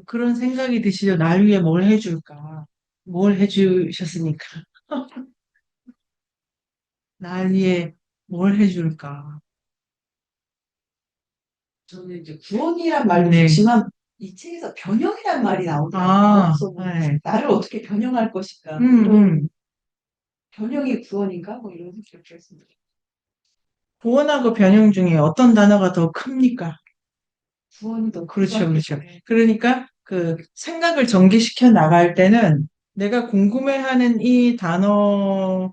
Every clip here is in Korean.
그런 생각이 드시죠? 날 위해 뭘 해줄까? 뭘 해주셨으니까. 날 위해 뭘 해줄까? 저는 이제 구원이란 말도 네. 좋지만 이 책에서 변형이란 말이 나오더라고요. 아, 그래서 뭐 네. 나를 어떻게 변형할 것인가 뭐 음, 이런 음. 변형이 구원인가 뭐 이런 생각을 했습니다. 구원하고 변형 중에 어떤 단어가 더 큽니까? 구원이 더 큰 것 그렇죠, 같아요. 그렇죠. 그러니까 그 생각을 전개시켜 나갈 때는 내가 궁금해하는 이 단어가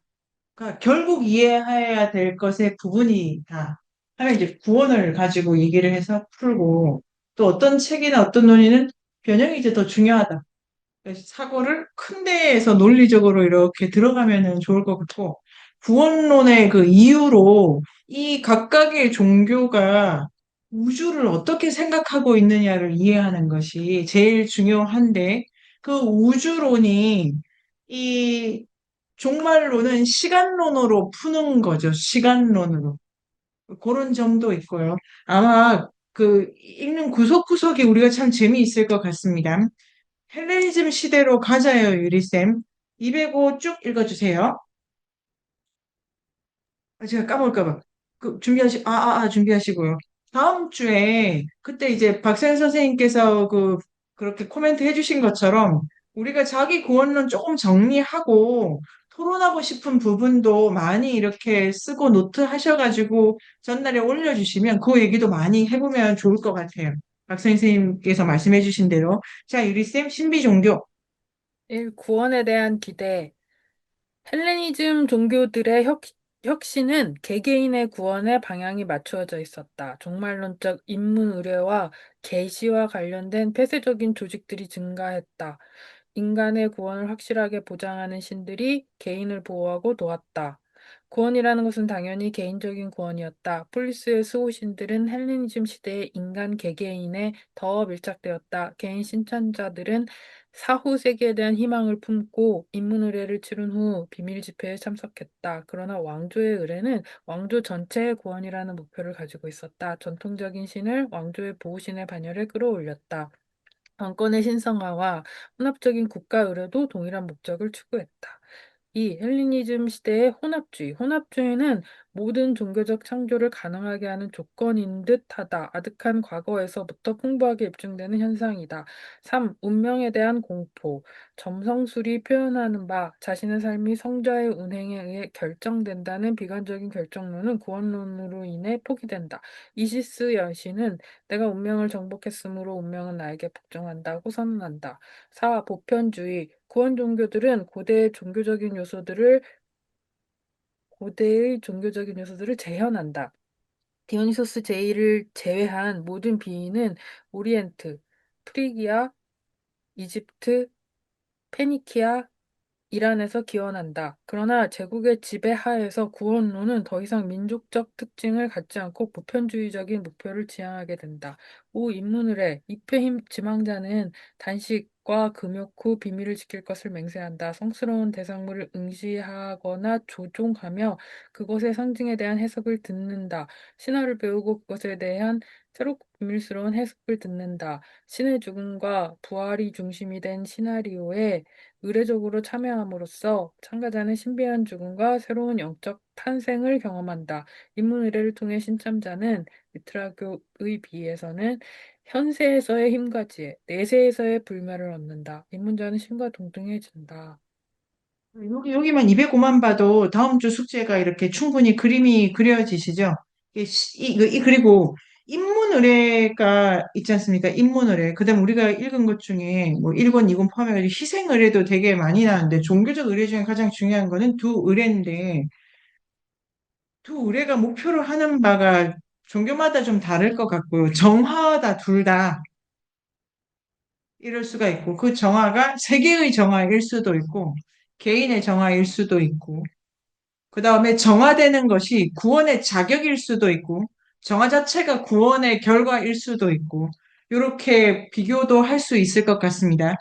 결국 이해해야 될 것의 부분이다 하면 이제 구원을 가지고 얘기를 해서 풀고 또 어떤 책이나 어떤 논의는 변형이 이제 더 중요하다. 그래서 사고를 큰 데에서 논리적으로 이렇게 들어가면은 좋을 것 같고 구원론의 그 이유로 이 각각의 종교가 우주를 어떻게 생각하고 있느냐를 이해하는 것이 제일 중요한데 그 우주론이 이 종말론은 시간론으로 푸는 거죠. 시간론으로. 그런 점도 있고요. 아마 그 읽는 구석구석이 우리가 참 재미있을 것 같습니다. 헬레니즘 시대로 가자요, 유리쌤. 205 쭉 읽어주세요. 아, 제가 까먹을까 봐. 준비하시고요. 다음 주에, 그때 이제 박사연 선생님께서 그렇게 코멘트 해주신 것처럼, 우리가 자기 구원론 조금 정리하고, 토론하고 싶은 부분도 많이 이렇게 쓰고 노트 하셔가지고, 전날에 올려주시면 그 얘기도 많이 해보면 좋을 것 같아요. 박사연 선생님께서 말씀해주신 대로. 자, 유리쌤, 신비 종교. 1. 구원에 대한 기대. 헬레니즘 종교들의 혁신은 개개인의 구원의 방향이 맞추어져 있었다. 종말론적 인문 의례와 계시와 관련된 폐쇄적인 조직들이 증가했다. 인간의 구원을 확실하게 보장하는 신들이 개인을 보호하고 도왔다. 구원이라는 것은 당연히 개인적인 구원이었다. 폴리스의 수호신들은 헬레니즘 시대의 인간 개개인에 더 밀착되었다. 개인 신천자들은 사후 세계에 대한 희망을 품고 인문 의례를 치른 후 비밀 집회에 참석했다. 그러나 왕조의 의례는 왕조 전체의 구원이라는 목표를 가지고 있었다. 전통적인 신을 왕조의 보호신의 반열에 끌어올렸다. 왕권의 신성화와 혼합적인 국가 의례도 동일한 목적을 추구했다. 이 헬레니즘 시대의 혼합주의. 혼합주의는 모든 종교적 창조를 가능하게 하는 조건인 듯하다. 아득한 과거에서부터 풍부하게 입증되는 현상이다. 3. 운명에 대한 공포. 점성술이 표현하는 바 자신의 삶이 성자의 운행에 의해 결정된다는 비관적인 결정론은 구원론으로 인해 포기된다. 이시스 여신은 내가 운명을 정복했으므로 운명은 나에게 복종한다고 선언한다. 4. 보편주의. 구원 종교들은 고대의 종교적인 요소들을 재현한다. 디오니소스 제이를 제외한 모든 비인은 오리엔트, 프리기아, 이집트, 페니키아, 이란에서 기원한다. 그러나 제국의 지배 하에서 구원론은 더 이상 민족적 특징을 갖지 않고 보편주의적인 목표를 지향하게 된다. 5. 인문의례. 입회 지망자는 단식과 금욕 후 비밀을 지킬 것을 맹세한다. 성스러운 대상물을 응시하거나 조종하며 그것의 상징에 대한 해석을 듣는다. 신화를 배우고 그것에 대한 새롭고 비밀스러운 해석을 듣는다. 신의 죽음과 부활이 중심이 된 시나리오에 의례적으로 참여함으로써 참가자는 신비한 죽음과 새로운 영적 탄생을 경험한다. 인문 의례를 통해 신참자는 미트라교의 비에서는 현세에서의 힘과 지혜, 내세에서의 불멸을 얻는다. 입문자는 신과 동등해진다. 여기만 205만 봐도 다음 주 숙제가 이렇게 충분히 그림이 그려지시죠? 그리고 인문의례가 있지 않습니까? 인문의례. 그다음 우리가 읽은 것 중에 뭐 1권, 2권 포함해가지고 희생의례도 되게 많이 나왔는데 종교적 의례 중에 가장 중요한 거는 두 의례인데 두 의례가 목표로 하는 바가 종교마다 좀 다를 것 같고요. 정화다 둘 다 이럴 수가 있고 그 정화가 세계의 정화일 수도 있고 개인의 정화일 수도 있고 그 다음에 정화되는 것이 구원의 자격일 수도 있고, 정화 자체가 구원의 결과일 수도 있고, 이렇게 비교도 할 수 있을 것 같습니다.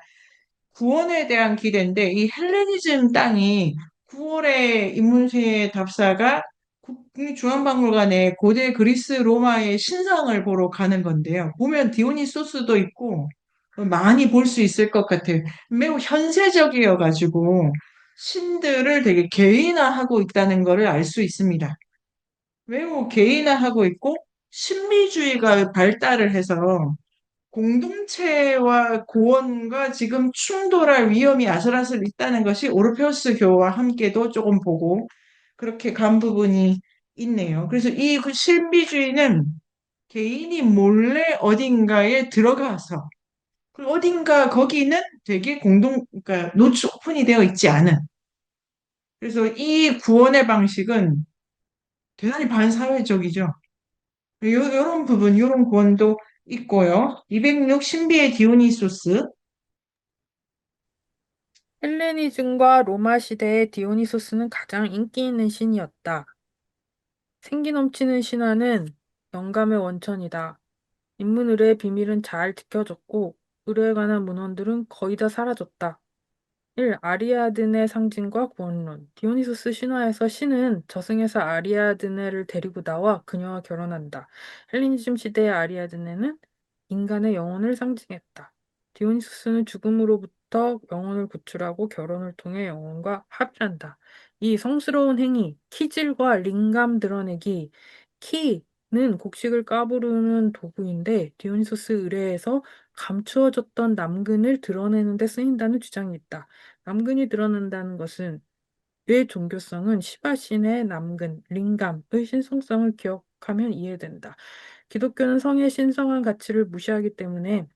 구원에 대한 기대인데, 이 헬레니즘 땅이 9월의 인문学 답사가 국립중앙박물관에 고대 그리스 로마의 신상을 보러 가는 건데요. 보면 디오니소스도 있고, 많이 볼 수 있을 것 같아요. 매우 현세적이어가지고 신들을 되게 개인화하고 있다는 것을 알 수 있습니다. 매우 개인화하고 있고 신비주의가 발달을 해서 공동체와 고원과 지금 충돌할 위험이 아슬아슬 있다는 것이 오르페우스교와 함께도 조금 보고 그렇게 간 부분이 있네요. 그래서 이 그 신비주의는 개인이 몰래 어딘가에 들어가서 그 어딘가 거기는 되게 그러니까 노출 오픈이 되어 있지 않은. 그래서 이 구원의 방식은 대단히 반사회적이죠. 요런 부분, 요런 구원도 있고요. 206 신비의 디오니소스. 헬레니즘과 로마 시대의 디오니소스는 가장 인기 있는 신이었다. 생기 넘치는 신화는 영감의 원천이다. 인문 의례의 비밀은 잘 지켜졌고 의뢰에 관한 문헌들은 거의 다 사라졌다. 1. 아리아드네 상징과 구원론. 디오니소스 신화에서 신은 저승에서 아리아드네를 데리고 나와 그녀와 결혼한다. 헬레니즘 시대의 아리아드네는 인간의 영혼을 상징했다. 디오니소스는 죽음으로부터 영혼을 구출하고 결혼을 통해 영혼과 합류한다. 이 성스러운 행위, 키질과 링감 드러내기. 키는 곡식을 까부르는 도구인데 디오니소스 의뢰에서 감추어졌던 남근을 드러내는 데 쓰인다는 주장이 있다. 남근이 드러난다는 것은 뇌 종교성은 시바신의 남근, 링감의 신성성을 기억하면 이해된다. 기독교는 성의 신성한 가치를 무시하기 때문에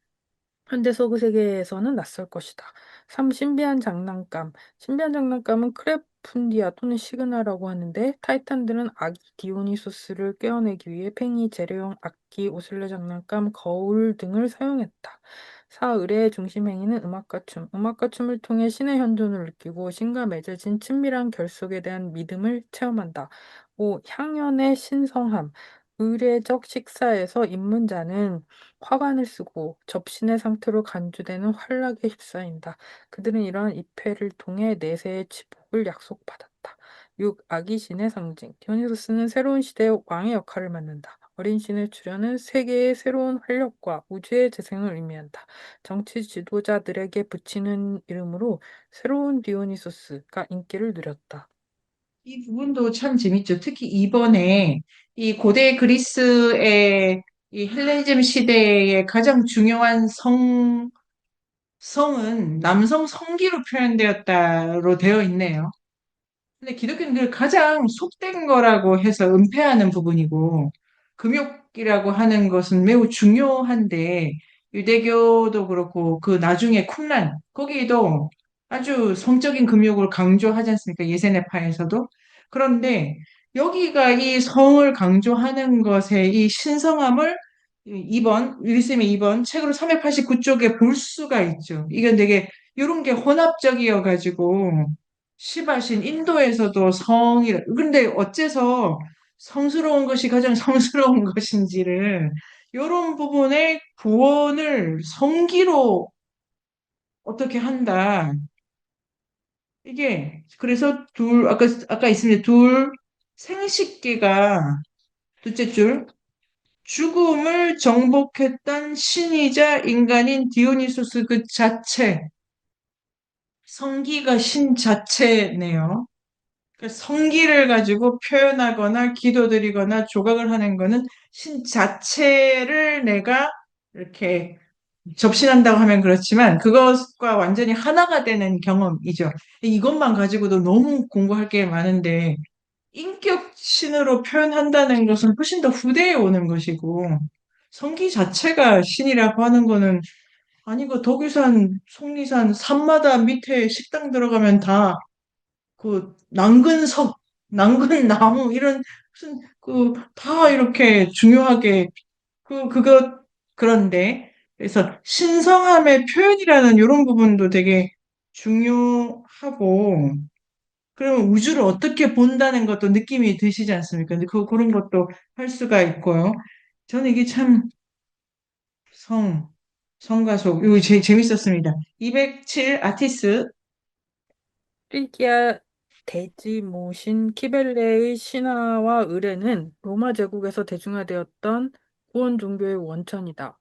현대 서구 세계에서는 낯설 것이다. 3. 신비한 장난감. 신비한 장난감은 크레푼디아 또는 시그나라고 하는데 타이탄들은 아기 디오니소스를 꿰어내기 위해 팽이, 재래용 악기, 오슬레 장난감, 거울 등을 사용했다. 4. 의뢰의 중심 행위는 음악과 춤. 음악과 춤을 통해 신의 현존을 느끼고 신과 맺어진 친밀한 결속에 대한 믿음을 체험한다. 5. 향연의 신성함. 의례적 식사에서 입문자는 화관을 쓰고 접신의 상태로 간주되는 환락에 휩싸인다. 그들은 이러한 입회를 통해 내세의 치복을 약속받았다. 6. 아기 신의 상징. 디오니소스는 새로운 시대의 왕의 역할을 맡는다. 어린 신의 출현은 세계의 새로운 활력과 우주의 재생을 의미한다. 정치 지도자들에게 붙이는 이름으로 새로운 디오니소스가 인기를 누렸다. 이 부분도 참 재밌죠. 특히 이번에 이 고대 그리스의 이 헬레니즘 시대의 가장 중요한 성은 남성 성기로 표현되었다로 되어 있네요. 근데 기독교는 그걸 가장 속된 거라고 해서 은폐하는 부분이고, 금욕이라고 하는 것은 매우 중요한데, 유대교도 그렇고, 그 나중에 쿰란, 거기도 아주 성적인 금욕을 강조하지 않습니까? 예세네파에서도. 그런데 여기가 이 성을 강조하는 것의 이 신성함을 윌리쌤의 2번 책으로 389쪽에 볼 수가 있죠. 이건 되게 이런 게 혼합적이어가지고, 시바신 인도에서도 성이 근데 어째서 성스러운 것이 가장 성스러운 것인지를 이런 부분에 구원을 성기로 어떻게 한다. 이게 그래서 아까 있습니다. 둘 생식기가 둘째 줄 죽음을 정복했던 신이자 인간인 디오니소스 그 자체 성기가 신 자체네요. 그 성기를 가지고 표현하거나 기도드리거나 조각을 하는 거는 신 자체를 내가 이렇게 접신한다고 하면 그렇지만 그것과 완전히 하나가 되는 경험이죠. 이것만 가지고도 너무 공부할 게 많은데 인격 신으로 표현한다는 것은 훨씬 더 후대에 오는 것이고 성기 자체가 신이라고 하는 거는 아니고 덕유산, 속리산, 산마다 밑에 식당 들어가면 다 그 난근 나무 이런 무슨 그 다 이렇게 중요하게 그것 그런데 그래서 신성함의 표현이라는 이런 부분도 되게 중요하고 그러면 우주를 어떻게 본다는 것도 느낌이 드시지 않습니까? 근데 그런 것도 할 수가 있고요. 저는 이게 참 성, 성가속 이거 재밌었습니다. 207 아티스 프리기아 대지 모신 키벨레의 신화와 의례는 로마 제국에서 대중화되었던 구원 종교의 원천이다.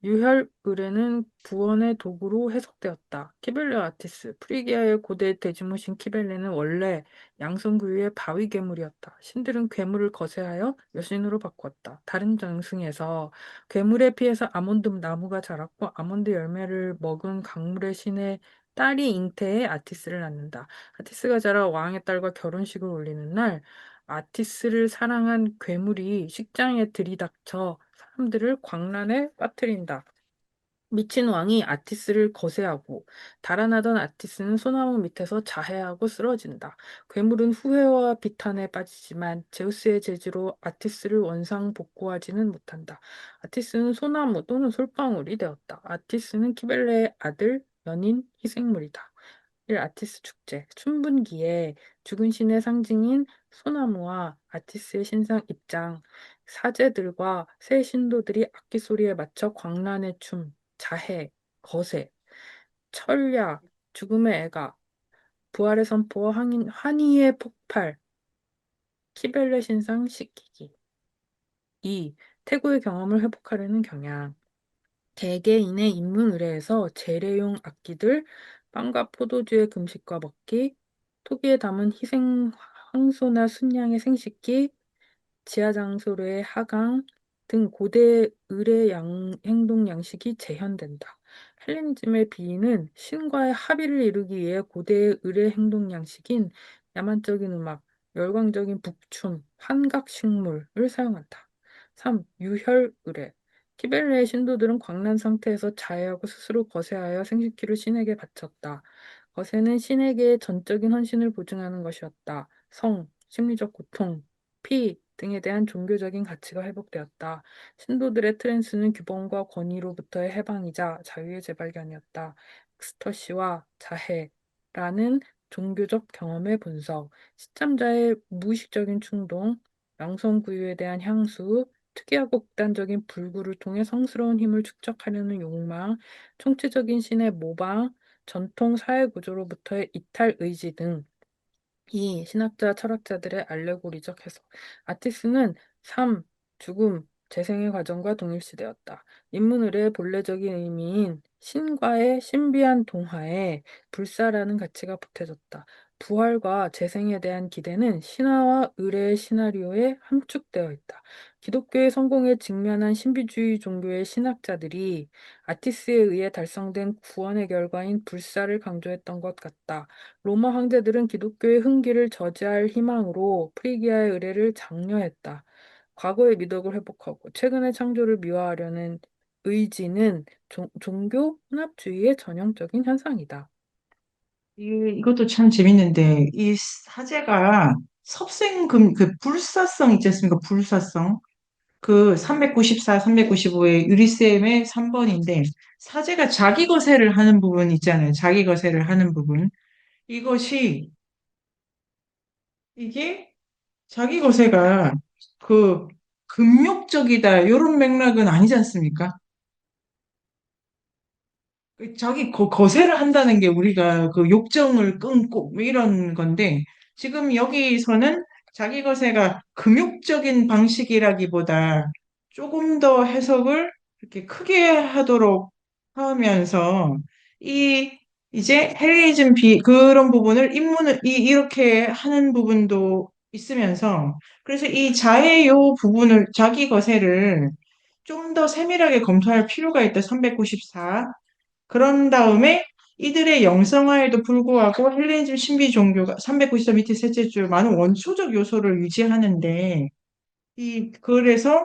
유혈 의뢰는 구원의 도구로 해석되었다. 키벨레 아티스, 프리기아의 고대 대지모신 키벨레는 원래 양성구유의 바위 괴물이었다. 신들은 괴물을 거세하여 여신으로 바꾸었다. 다른 장승에서 괴물에 피해서 아몬드 나무가 자랐고 아몬드 열매를 먹은 강물의 신의 딸이 잉태해 아티스를 낳는다. 아티스가 자라 왕의 딸과 결혼식을 올리는 날 아티스를 사랑한 괴물이 식장에 들이닥쳐 사람들을 광란에 빠뜨린다. 미친 왕이 아티스를 거세하고 달아나던 아티스는 소나무 밑에서 자해하고 쓰러진다. 괴물은 후회와 비탄에 빠지지만 제우스의 제지로 아티스를 원상복구하지는 못한다. 아티스는 소나무 또는 솔방울이 되었다. 아티스는 키벨레의 아들, 연인, 희생물이다. 일 아티스 축제, 춘분기에 죽은 신의 상징인 소나무와 아티스의 신상 입장, 사제들과 새 신도들이 악기 소리에 맞춰 광란의 춤, 자해, 거세, 철야, 죽음의 애가, 부활의 선포와 환희의 폭발, 키벨레 신상 시키기. 2. 태고의 경험을 회복하려는 경향. 개개인의 인문 의례에서 재래용 악기들, 빵과 포도주의 금식과 먹기, 토기에 담은 희생 황소나 순양의 생식기, 지하장소로의 하강 등 고대 의례 행동 양식이 재현된다. 헬레니즘의 비인은 신과의 합의를 이루기 위해 고대의 의례 행동 양식인 야만적인 음악, 열광적인 북춤, 환각식물을 사용한다. 3. 유혈 의례 키벨레의 신도들은 광란 상태에서 자해하고 스스로 거세하여 생식기를 신에게 바쳤다. 거세는 신에게 전적인 헌신을 보증하는 것이었다. 성, 심리적 고통, 피 등에 대한 종교적인 가치가 회복되었다. 신도들의 트랜스는 규범과 권위로부터의 해방이자 자유의 재발견이었다. 엑스터시와 자해라는 종교적 경험의 분석, 시참자의 무의식적인 충동, 양성구유에 대한 향수, 특이하고 극단적인 불구를 통해 성스러운 힘을 축적하려는 욕망, 총체적인 신의 모방, 전통 사회 구조로부터의 이탈 의지 등 이 신학자, 철학자들의 알레고리적 해석. 아티스는 삶, 죽음, 재생의 과정과 동일시되었다. 인문의례의 본래적인 의미인 신과의 신비한 동화에 불사라는 가치가 보태졌다. 부활과 재생에 대한 기대는 신화와 의례의 시나리오에 함축되어 있다. 기독교의 성공에 직면한 신비주의 종교의 신학자들이 아티스에 의해 달성된 구원의 결과인 불사를 강조했던 것 같다. 로마 황제들은 기독교의 흥기를 저지할 희망으로 프리기아의 의례를 장려했다. 과거의 미덕을 회복하고 최근의 창조를 미화하려는 의지는 종교 혼합주의의 전형적인 현상이다. 이것도 참 재밌는데, 이 사제가 그 불사성 있지 않습니까? 불사성. 그 394, 395의 유리셈의 3번인데, 사제가 자기 거세를 하는 부분 있잖아요. 자기 거세를 하는 부분. 이것이, 이게 자기 거세가 그 금욕적이다, 이런 맥락은 아니지 않습니까? 자기 거세를 한다는 게 우리가 그 욕정을 끊고 뭐 이런 건데 지금 여기서는 자기 거세가 금욕적인 방식이라기보다 조금 더 해석을 이렇게 크게 하도록 하면서 이 이제 헬리니즘 그런 부분을 인문을 이렇게 하는 부분도 있으면서 그래서 이 자해요 부분을 자기 거세를 좀 더 세밀하게 검토할 필요가 있다. 394. 그런 다음에 이들의 영성화에도 불구하고 헬레니즘 신비 종교가 390점 밑에 셋째 줄 많은 원초적 요소를 유지하는데 그래서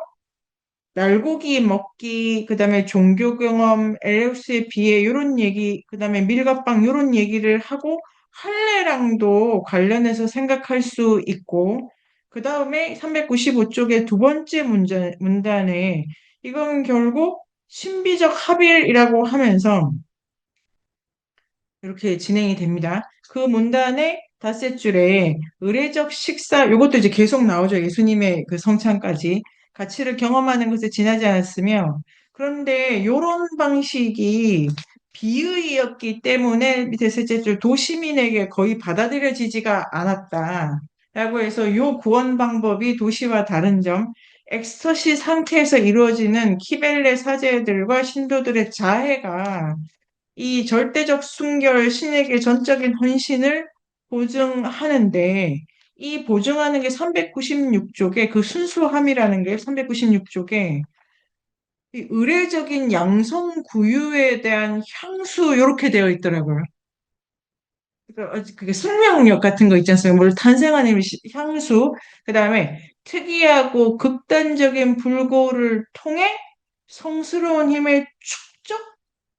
날고기 먹기 그다음에 종교 경험 엘레우스에 비해 이런 얘기 그다음에 밀가빵 이런 얘기를 하고 할례랑도 관련해서 생각할 수 있고 그다음에 395쪽의 두 번째 문단에 이건 결국 신비적 합일이라고 하면서 이렇게 진행이 됩니다. 그 문단의 닷새 줄에 의례적 식사, 이것도 이제 계속 나오죠. 예수님의 그 성찬까지. 가치를 경험하는 것에 지나지 않았으며, 그런데 이런 방식이 비의였기 때문에 밑에 셋째 줄 도시민에게 거의 받아들여지지가 않았다. 라고 해서 요 구원 방법이 도시와 다른 점, 엑스터시 상태에서 이루어지는 키벨레 사제들과 신도들의 자해가 이 절대적 순결 신에게 전적인 헌신을 보증하는데 이 보증하는 게 396쪽에 그 순수함이라는 게 396쪽에 이 의례적인 양성 구유에 대한 향수 이렇게 되어 있더라고요. 그러니까 그게 생명력 같은 거 있지 않습니까? 뭘 탄생하는 향수, 그 다음에 특이하고 극단적인 불고를 통해 성스러운 힘의 축적,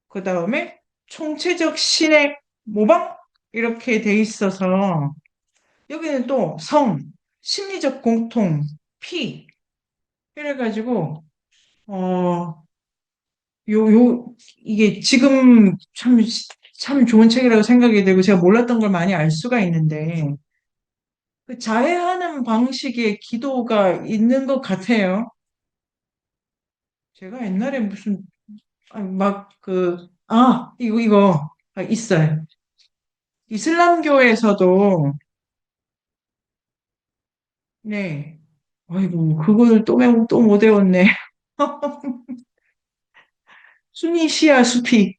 그 다음에 총체적 신의 모방 이렇게 돼 있어서 여기는 또 성, 심리적 공통, 피 이래가지고 어 이게 지금 참 좋은 책이라고 생각이 되고 제가 몰랐던 걸 많이 알 수가 있는데 그 자해하는 방식의 기도가 있는 것 같아요. 제가 옛날에 무슨 막 이거 있어요. 이슬람교에서도 네. 아이고 그걸 또 못 외웠네.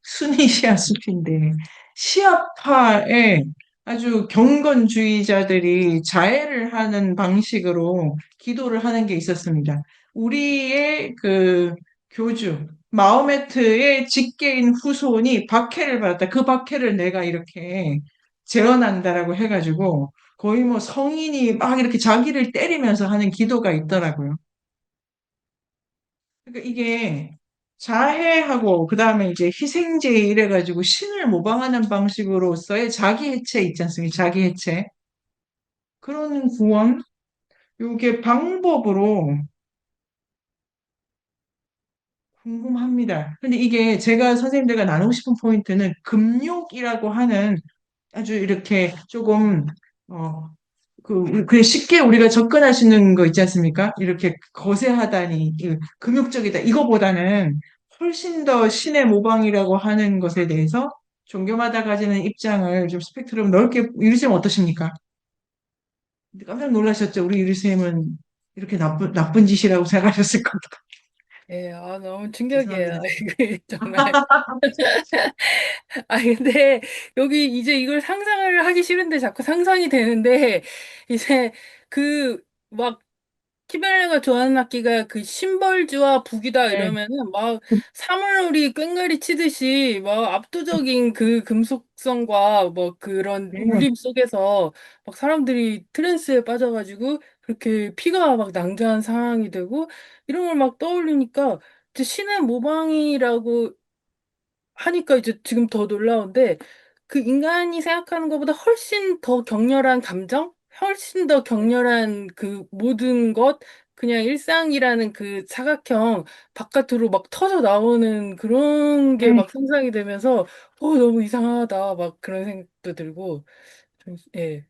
순니 시아 수피인데, 시아파의 아주 경건주의자들이 자해를 하는 방식으로 기도를 하는 게 있었습니다. 우리의 그 교주, 마호메트의 직계인 후손이 박해를 받았다. 그 박해를 내가 이렇게 재현한다라고 해가지고, 거의 뭐 성인이 막 이렇게 자기를 때리면서 하는 기도가 있더라고요. 그러니까 이게 자해하고 그다음에 이제 희생제의 이래가지고 신을 모방하는 방식으로서의 자기 해체 있지 않습니까? 자기 해체. 그런 구원, 요게 방법으로 궁금합니다. 근데 이게 제가 선생님들과 나누고 싶은 포인트는 금욕이라고 하는 아주 이렇게 조금 어, 그 쉽게 우리가 접근할 수 있는 거 있지 않습니까? 이렇게 거세하다니, 금욕적이다. 이거보다는 훨씬 더 신의 모방이라고 하는 것에 대해서 종교마다 가지는 입장을 좀 스펙트럼 넓게, 유리쌤 어떠십니까? 깜짝 놀라셨죠? 우리 유리쌤은 이렇게 나쁜 짓이라고 생각하셨을 겁니다. 예, 너무 충격이에요. 죄송합니다. 이게 정말. 근데 여기 이제 이걸 상상을 하기 싫은데 자꾸 상상이 되는데, 이제 그 막 키벨레가 좋아하는 악기가 그 심벌주와 북이다 네. 이러면은 막 사물놀이 꽹과리 치듯이 막 압도적인 그 금속성과 뭐 그런 네. 울림 속에서 막 사람들이 트랜스에 빠져가지고 그렇게 피가 막 낭자한 상황이 되고 이런 걸 막 떠올리니까 이제 신의 모방이라고 하니까 이제 지금 더 놀라운데 그 인간이 생각하는 것보다 훨씬 더 격렬한 감정? 훨씬 더 격렬한 그 모든 것, 그냥 일상이라는 그 사각형 바깥으로 막 터져 나오는 그런 게 네. 막 상상이 되면서 너무 이상하다 막 그런 생각도 들고 예.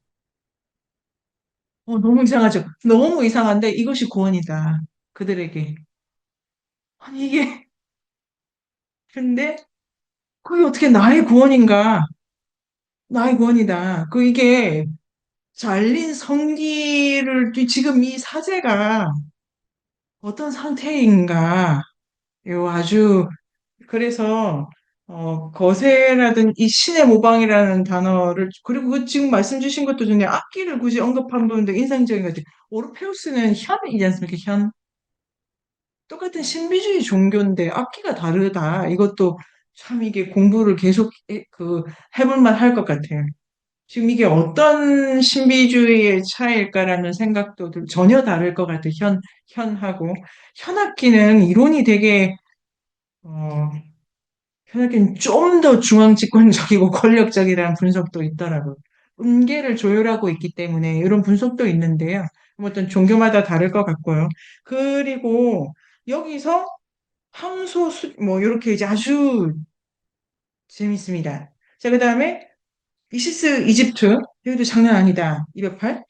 너무 이상하죠? 너무 이상한데 이것이 구원이다. 그들에게. 아니, 근데 그게 어떻게 나의 구원인가? 나의 구원이다. 이게 잘린 성기를 지금 이 사제가 어떤 상태인가? 요 아주 그래서 거세라든 이 신의 모방이라는 단어를 그리고 그 지금 말씀 주신 것도 중에 악기를 굳이 언급한 부분도 인상적인 것 같아요. 오르페우스는 현이지 않습니까? 현. 똑같은 신비주의 종교인데 악기가 다르다. 이것도 참 이게 공부를 계속 해볼 만할 것 같아요. 지금 이게 어떤 신비주의의 차이일까라는 생각도 전혀 다를 것 같아요. 현하고. 현악기는 이론이 되게, 어, 현악기는 좀 더 중앙집권적이고 권력적이라는 분석도 있더라고요. 음계를 조율하고 있기 때문에 이런 분석도 있는데요. 뭐 어떤 종교마다 다를 것 같고요. 그리고 여기서 뭐, 이렇게 이제 아주 재밌습니다. 자, 그 다음에 이시스 이집트. 여기도 장난 아니다. 208.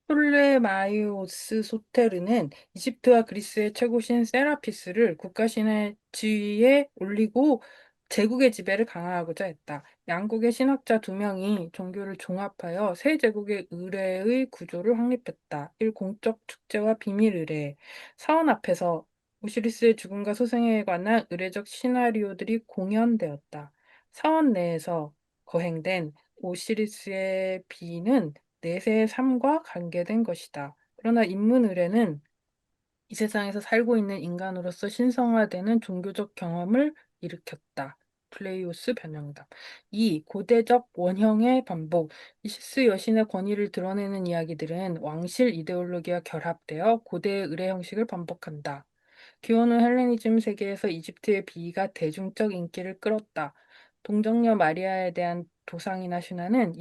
톨레마이오스 소테르는 이집트와 그리스의 최고신 세라피스를 국가신의 지위에 올리고 제국의 지배를 강화하고자 했다. 양국의 신학자 두 명이 종교를 종합하여 세 제국의 의례의 구조를 확립했다. 1. 공적 축제와 비밀 의례. 사원 앞에서 오시리스의 죽음과 소생에 관한 의례적 시나리오들이 공연되었다. 사원 내에서 거행된 오시리스의 비는 내세의 삶과 관계된 것이다. 그러나 인문 의례는 이 세상에서 살고 있는 인간으로서 신성화되는 종교적 경험을 일으켰다. 플레이오스 변형담. 2. 고대적 원형의 반복. 이시스 여신의 권위를 드러내는 이야기들은 왕실 이데올로기와 결합되어 고대의 의례 형식을 반복한다. 기원 후 헬레니즘 세계에서 이집트의 비위가 대중적 인기를 끌었다. 동정녀 마리아에 대한 도상이나 신화는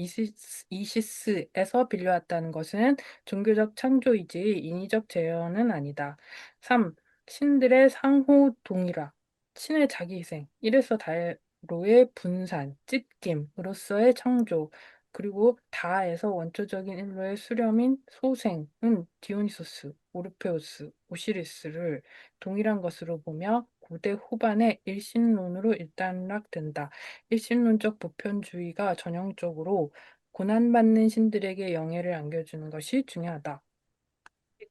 이시스에서 빌려왔다는 것은 종교적 창조이지 인위적 재현은 아니다. 3. 신들의 상호 동일화, 신의 자기희생, 이래서 달로의 분산, 찢김으로서의 창조, 그리고 다에서 원초적인 일로의 수렴인 소생은 디오니소스, 오르페우스, 오시리스를 동일한 것으로 보며 고대 후반의 일신론으로 일단락된다. 일신론적 보편주의가 전형적으로 고난받는 신들에게 영예를 안겨주는 것이 중요하다.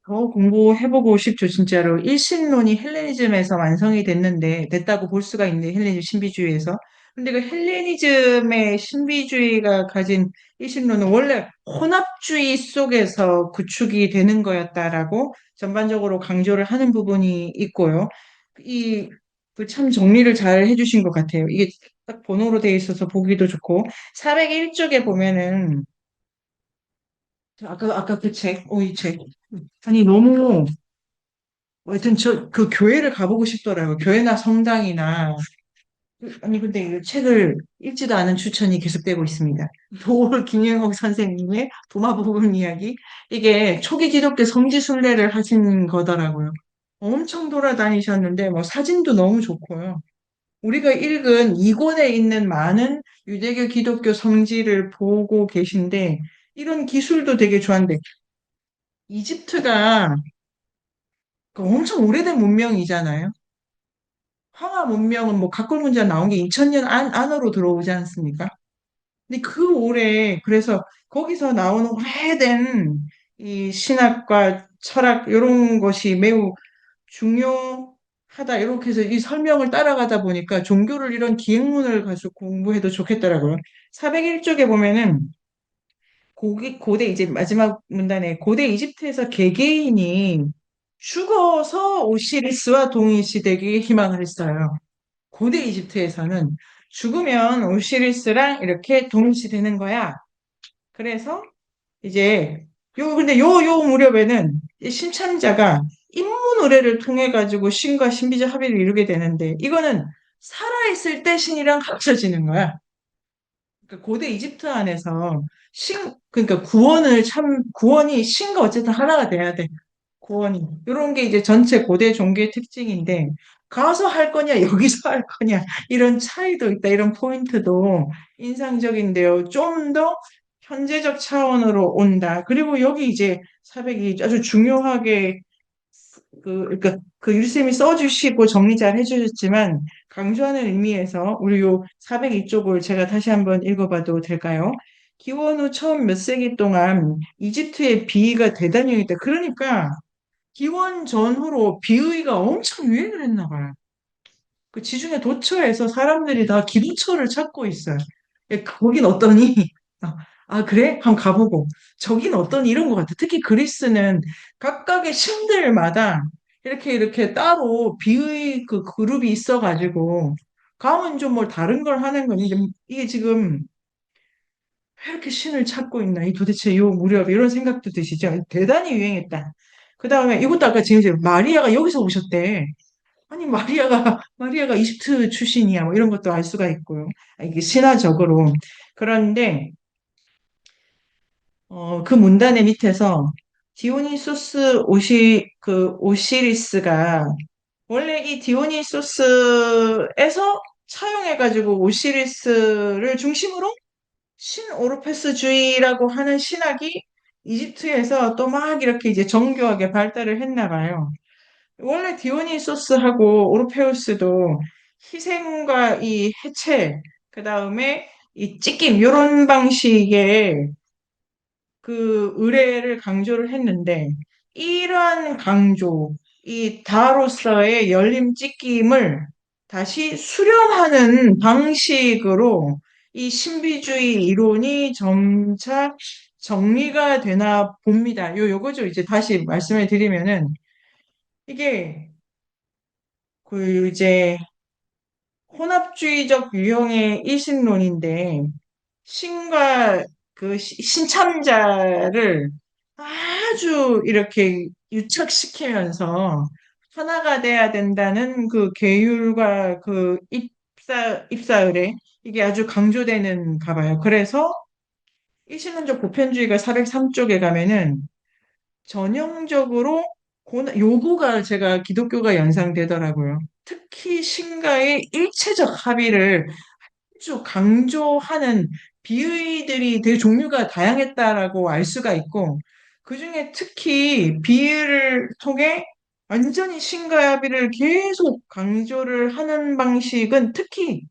더 공부해보고 싶죠, 진짜로. 일신론이 헬레니즘에서 완성이 됐다고 볼 수가 있는데, 헬레니즘 신비주의에서. 근데 그 헬레니즘의 신비주의가 가진 일신론은 원래 혼합주의 속에서 구축이 되는 거였다라고 전반적으로 강조를 하는 부분이 있고요. 이, 그 참 정리를 잘 해주신 것 같아요. 이게 딱 번호로 돼 있어서 보기도 좋고, 401쪽에 보면은, 아까 그 책, 이 책. 아니, 너무, 하여튼 그 교회를 가보고 싶더라고요. 교회나 성당이나. 아니, 근데 이 책을 읽지도 않은 추천이 계속되고 있습니다. 도올 김영옥 선생님의 도마복음 이야기. 이게 초기 기독교 성지순례를 하신 거더라고요. 엄청 돌아다니셨는데, 뭐 사진도 너무 좋고요. 우리가 읽은 이권에 있는 많은 유대교 기독교 성지를 보고 계신데, 이런 기술도 되게 좋았는데, 이집트가 그 엄청 오래된 문명이잖아요. 황하 문명은 뭐 각골 문자 나온 게 2000년 안으로 들어오지 않습니까? 근데 그 오래 그래서 거기서 나오는 오래된 이 신학과 철학 이런 것이 매우 중요하다 이렇게 해서 이 설명을 따라가다 보니까 종교를 이런 기행문을 가지고 공부해도 좋겠더라고요. 401쪽에 보면은 고대 이제 마지막 문단에 고대 이집트에서 개개인이 죽어서 오시리스와 동일시되기 희망을 했어요. 고대 이집트에서는 죽으면 오시리스랑 이렇게 동일시되는 거야. 그래서 이제 근데 요 무렵에는 이 신참자가 인문 의례를 통해 가지고 신과 신비적 합의를 이루게 되는데 이거는 살아있을 때 신이랑 합쳐지는 거야. 그러니까 고대 이집트 안에서 그러니까 구원이 신과 어쨌든 하나가 돼야 돼. 구원이. 이런 게 이제 전체 고대 종교의 특징인데, 가서 할 거냐, 여기서 할 거냐, 이런 차이도 있다, 이런 포인트도 인상적인데요. 좀 더 현재적 차원으로 온다. 그리고 여기 이제 사백이 아주 중요하게 그러니까 그 유리쌤이 써주시고 정리 잘 해주셨지만 강조하는 의미에서 우리 요 402쪽을 제가 다시 한번 읽어봐도 될까요? 기원 후 처음 몇 세기 동안 이집트의 비위가 대단히 유행했다. 그러니까 기원 전후로 비의가 엄청 유행을 했나 봐요. 그 지중해 도처에서 사람들이 다 기도처를 찾고 있어요. 거긴 어떠니? 그래? 한번 가보고. 저긴 어떠니? 이런 것 같아. 특히 그리스는 각각의 신들마다 이렇게 따로 비의 그 그룹이 있어가지고 가면 좀 뭘 다른 걸 하는 거니? 이게 지금 왜 이렇게 신을 찾고 있나? 이 도대체 요 무렵 이런 생각도 드시죠? 대단히 유행했다. 그 다음에 이것도 아까 지금 마리아가 여기서 오셨대. 아니 마리아가 이집트 출신이야 뭐 이런 것도 알 수가 있고요. 이게 신화적으로 그런데 그 문단의 밑에서 디오니소스 오시리스가 원래 이 디오니소스에서 차용해가지고 오시리스를 중심으로 신오르페스주의라고 하는 신학이 이집트에서 또 막 이렇게 이제 정교하게 발달을 했나 봐요. 원래 디오니소스하고 오르페우스도 희생과 이 해체, 그 다음에 이 찢김, 요런 방식의 그 의뢰를 강조를 했는데, 이러한 강조, 이 다로서의 열림 찢김을 다시 수렴하는 방식으로 이 신비주의 이론이 점차 정리가 되나 봅니다. 요거죠. 이제 다시 말씀을 드리면은, 이게 그 이제 혼합주의적 유형의 일신론인데, 신과 그 신참자를 아주 이렇게 유착시키면서 하나가 돼야 된다는 그 계율과 그 입사의례, 이게 아주 강조되는가 봐요. 그래서 일신론적 보편주의가 403쪽에 가면은 전형적으로 요구가 제가 기독교가 연상되더라고요. 특히 신과의 일체적 합의를 아주 강조하는 비유들이 되게 종류가 다양했다라고 알 수가 있고, 그중에 특히 비유를 통해 완전히 신과 합의를 계속 강조를 하는 방식은 특히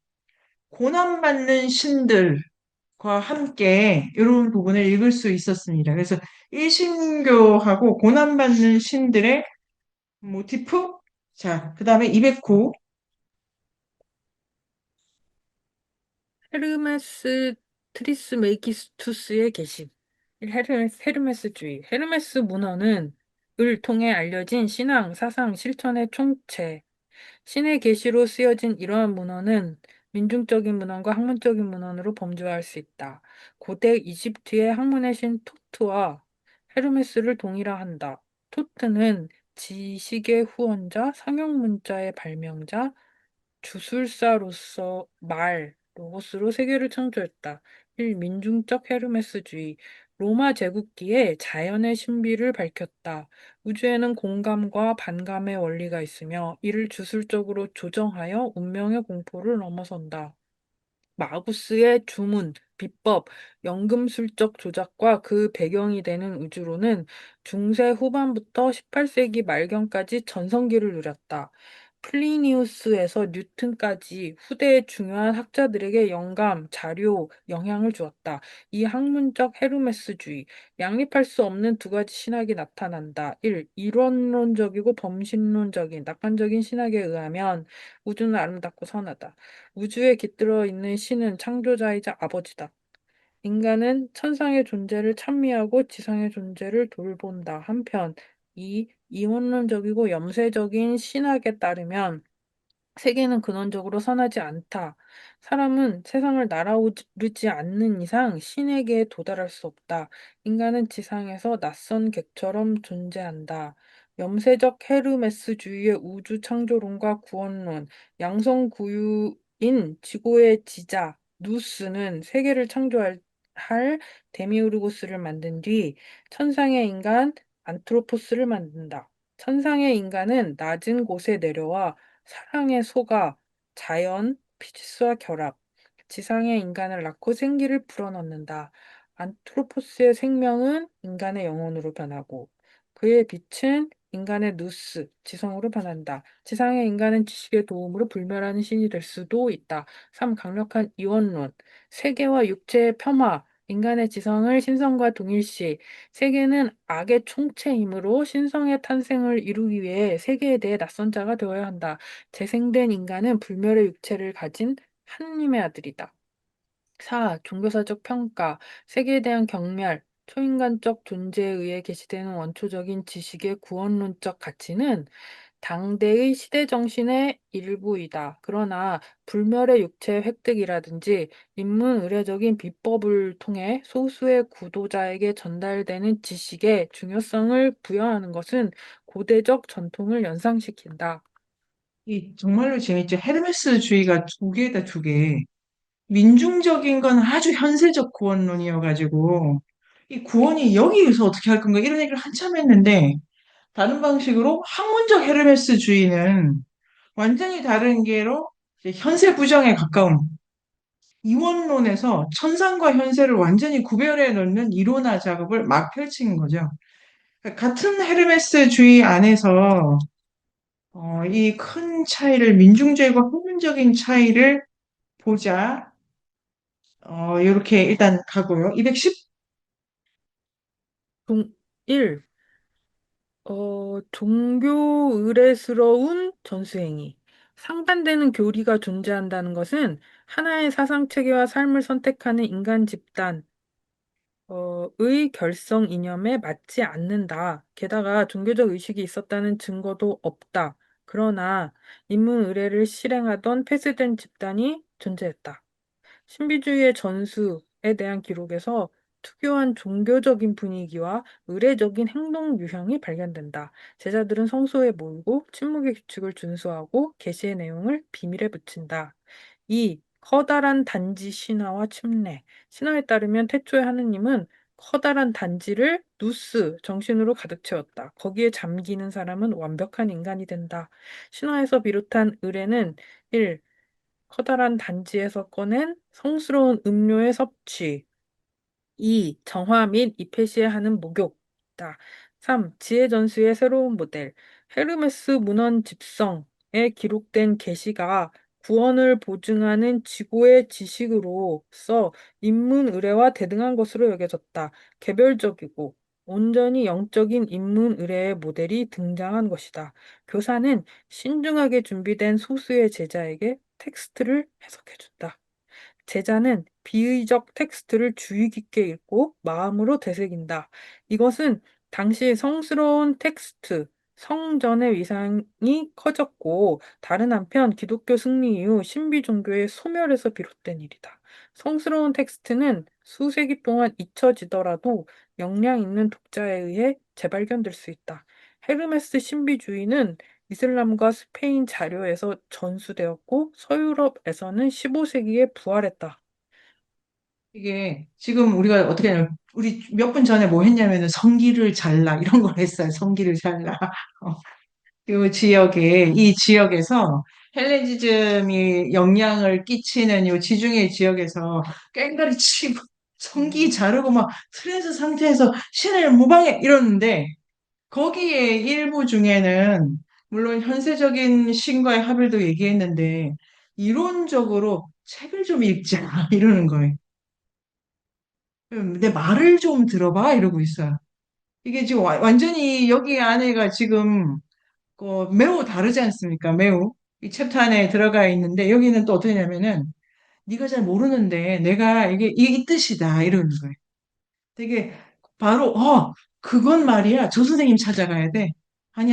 고난받는 신들과 함께 이런 부분을 읽을 수 있었습니다. 그래서 일신교하고 고난받는 신들의 모티프, 자, 그 다음에 209, 헤르메스 트리스메기스투스의 계시. 헤르메스주의. 헤르메스 문헌은 을 통해 알려진 신앙, 사상, 실천의 총체. 신의 계시로 쓰여진 이러한 문헌은 민중적인 문헌과 학문적인 문헌으로 범주화할 수 있다. 고대 이집트의 학문의 신 토트와 헤르메스를 동일화한다. 토트는 지식의 후원자, 상용문자의 발명자, 주술사로서 로고스로 세계를 창조했다. 1. 민중적 헤르메스주의. 로마 제국기에 자연의 신비를 밝혔다. 우주에는 공감과 반감의 원리가 있으며 이를 주술적으로 조정하여 운명의 공포를 넘어선다. 마구스의 주문, 비법, 연금술적 조작과 그 배경이 되는 우주론은 중세 후반부터 18세기 말경까지 전성기를 누렸다. 플리니우스에서 뉴턴까지 후대의 중요한 학자들에게 영감, 자료, 영향을 주었다. 이 학문적 헤르메스주의, 양립할 수 없는 두 가지 신학이 나타난다. 1. 이론론적이고 범신론적인 낙관적인 신학에 의하면 우주는 아름답고 선하다. 우주에 깃들어 있는 신은 창조자이자 아버지다. 인간은 천상의 존재를 찬미하고 지상의 존재를 돌본다. 한편, 이 이원론적이고 염세적인 신학에 따르면 세계는 근원적으로 선하지 않다. 사람은 세상을 날아오르지 않는 이상 신에게 도달할 수 없다. 인간은 지상에서 낯선 객처럼 존재한다. 염세적 헤르메스주의의 우주 창조론과 구원론, 양성구유인 지고의 지자, 누스는 세계를 창조할 데미우르고스를 만든 뒤 천상의 인간 안트로포스를 만든다. 천상의 인간은 낮은 곳에 내려와 사랑에 속아 자연, 피지스와 결합, 지상의 인간을 낳고 생기를 불어넣는다. 안트로포스의 생명은 인간의 영혼으로 변하고 그의 빛은 인간의 누스, 지성으로 변한다. 지상의 인간은 지식의 도움으로 불멸하는 신이 될 수도 있다. 3. 강력한 이원론, 세계와 육체의 폄하, 인간의 지성을 신성과 동일시, 세계는 악의 총체이므로 신성의 탄생을 이루기 위해 세계에 대해 낯선 자가 되어야 한다. 재생된 인간은 불멸의 육체를 가진 하느님의 아들이다. 4. 종교사적 평가, 세계에 대한 경멸, 초인간적 존재에 의해 계시되는 원초적인 지식의 구원론적 가치는 당대의 시대 정신의 일부이다. 그러나 불멸의 육체의 획득이라든지 인문 의례적인 비법을 통해 소수의 구도자에게 전달되는 지식의 중요성을 부여하는 것은 고대적 전통을 연상시킨다. 이 정말로 재밌죠. 헤르메스주의가 두 개다, 두 개. 민중적인 건 아주 현세적 구원론이어가지고, 이 구원이 여기에서 어떻게 할 건가 이런 얘기를 한참 했는데, 다른 방식으로 학문적 헤르메스주의는 완전히 다른 게로 이제 현세 부정에 가까운 이원론에서 천상과 현세를 완전히 구별해 놓는 이론화 작업을 막 펼친 거죠. 그러니까 같은 헤르메스주의 안에서 이 큰 차이를 민중주의와 학문적인 차이를 보자. 이렇게 일단 가고요. 210? 종, 1. 종교 의례스러운 전수행위. 상반되는 교리가 존재한다는 것은 하나의 사상 체계와 삶을 선택하는 인간 집단, 의 결성 이념에 맞지 않는다. 게다가 종교적 의식이 있었다는 증거도 없다. 그러나 인문 의례를 실행하던 폐쇄된 집단이 존재했다. 신비주의의 전수에 대한 기록에서 특유한 종교적인 분위기와 의례적인 행동 유형이 발견된다. 제자들은 성소에 모이고 침묵의 규칙을 준수하고 계시의 내용을 비밀에 붙인다. 이 커다란 단지 신화와 침례. 신화에 따르면 태초에 하느님은 커다란 단지를 누스, 정신으로 가득 채웠다. 거기에 잠기는 사람은 완벽한 인간이 된다. 신화에서 비롯한 의례는 1. 커다란 단지에서 꺼낸 성스러운 음료의 섭취. 2. 정화 및 입회 시에 하는 목욕이다. 3. 지혜 전수의 새로운 모델. 헤르메스 문헌 집성에 기록된 계시가 구원을 보증하는 지고의 지식으로서 인문 의례와 대등한 것으로 여겨졌다. 개별적이고 온전히 영적인 인문 의례의 모델이 등장한 것이다. 교사는 신중하게 준비된 소수의 제자에게 텍스트를 해석해준다. 제자는 비의적 텍스트를 주의 깊게 읽고 마음으로 되새긴다. 이것은 당시 성스러운 텍스트, 성전의 위상이 커졌고 다른 한편 기독교 승리 이후 신비 종교의 소멸에서 비롯된 일이다. 성스러운 텍스트는 수세기 동안 잊혀지더라도 역량 있는 독자에 의해 재발견될 수 있다. 헤르메스 신비주의는 이슬람과 스페인 자료에서 전수되었고 서유럽에서는 15세기에 부활했다. 이게 지금 우리가 어떻게 하냐면 우리 몇 분 전에 뭐 했냐면은 성기를 잘라 이런 걸 했어요. 성기를 잘라. 어, 이 지역에서 헬레니즘이 영향을 끼치는 이 지중해 지역에서 깽가리 치고 성기 자르고 막 트랜스 상태에서 신을 모방해 이러는데 거기에 일부 중에는 물론 현세적인 신과의 합일도 얘기했는데 이론적으로 책을 좀 읽자 이러는 거예요. 내 말을 좀 들어봐 이러고 있어요. 이게 지금 완전히 여기 안에가 지금 매우 다르지 않습니까? 매우 이 챕터 안에 들어가 있는데 여기는 또 어떻게 냐면은 네가 잘 모르는데 내가 이게 이 뜻이다 이러는 거예요. 되게 바로 그건 말이야. 조 선생님 찾아가야 돼. 아니.